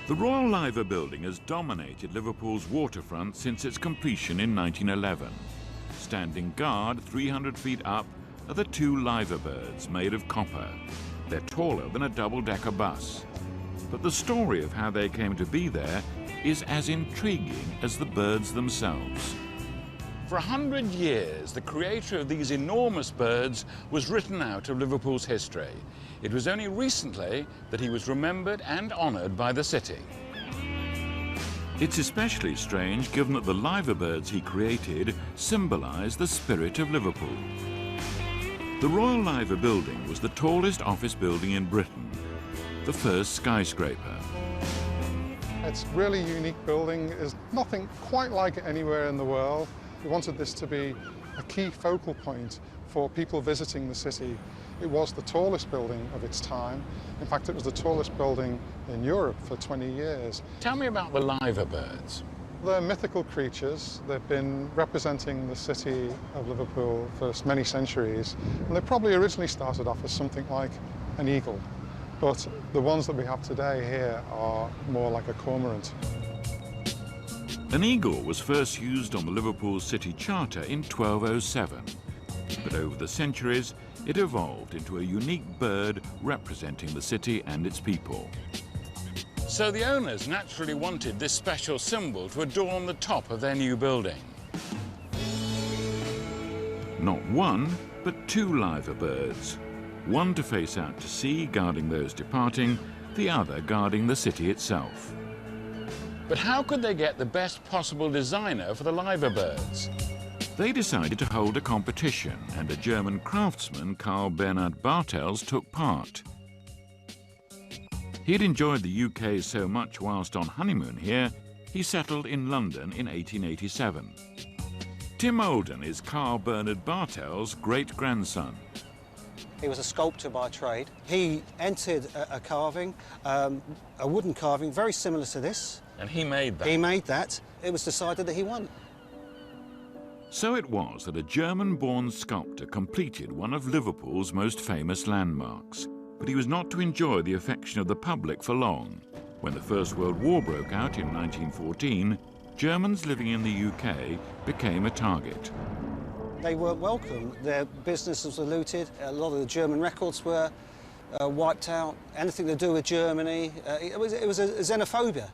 The Royal Liver building has dominated Liverpool's waterfront since its completion in 1911. Standing guard 300 feet up are the two liver birds made of copper. They're taller than a double-decker bus. But the story of how they came to be there is as intriguing as the birds themselves. For 100 years, the creator of these enormous birds was written out of Liverpool's history. It was only recently that he was remembered and honoured by the city. It's especially strange given that the liver birds he created symbolise the spirit of Liverpool. The Royal Liver building was the tallest office building in Britain, the first skyscraper. It's a really unique building. There's nothing quite like it anywhere in the world. We wanted this to be a key focal point for people visiting the city. It was the tallest building of its time. In fact, it was the tallest building in Europe for 20 years. Tell me about the liver birds. They're mythical creatures. They've been representing the city of Liverpool for many centuries. And they probably originally started off as something like an eagle. But the ones that we have today here are more like a cormorant. An eagle was first used on the Liverpool City Charter in 1207. But over the centuries, it evolved into a unique bird representing the city and its people. So the owners naturally wanted this special symbol to adorn the top of their new building. Not one, but two liver birds. One to face out to sea, guarding those departing, the other guarding the city itself. But how could they get the best possible designer for the liver birds? They decided to hold a competition, and a German craftsman, Carl Bernhard Bartels, took part. He'd enjoyed the UK so much whilst on honeymoon here, he settled in London in 1887. Tim Olden is Carl Bernhard Bartels' great-grandson. He was a sculptor by trade. He entered a carving, a wooden carving, very similar to this. And he made that? He made that. It was decided that he won. So it was that a German-born sculptor completed one of Liverpool's most famous landmarks. But he was not to enjoy the affection of the public for long. When the First World War broke out in 1914, Germans living in the UK became a target. They weren't welcome. Their businesses were looted. A lot of the German records were wiped out. Anything to do with Germany. It was a xenophobia.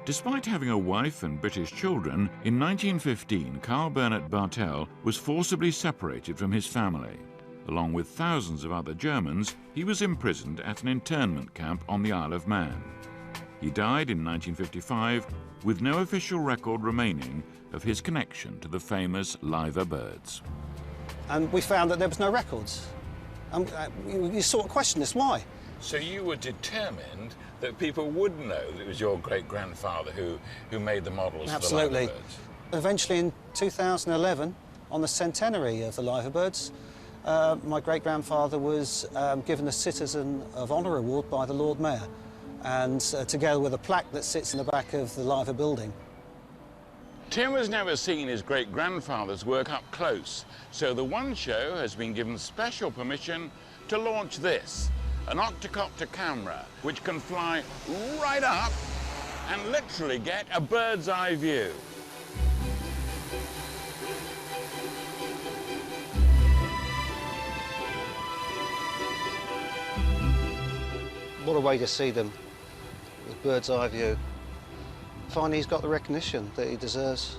Despite having a wife and British children, in 1915, Carl Bernhard Bartel was forcibly separated from his family. Along with thousands of other Germans, he was imprisoned at an internment camp on the Isle of Man. He died in 1955 with no official record remaining of his connection to the famous liver birds. And we found that there was no records. You sort of question this, why? So you were determined that people would know that it was your great-grandfather who made the models for the liver birds? Eventually in 2011, on the centenary of the liver birds, my great-grandfather was given the Citizen of Honour Award by the Lord Mayor, and together with a plaque that sits in the back of the liver building. Tim has never seen his great-grandfather's work up close, so the One Show has been given special permission to launch this, an octocopter camera, which can fly right up and literally get a bird's eye view. What a way to see them, with bird's eye view. Finally, he's got the recognition that he deserves.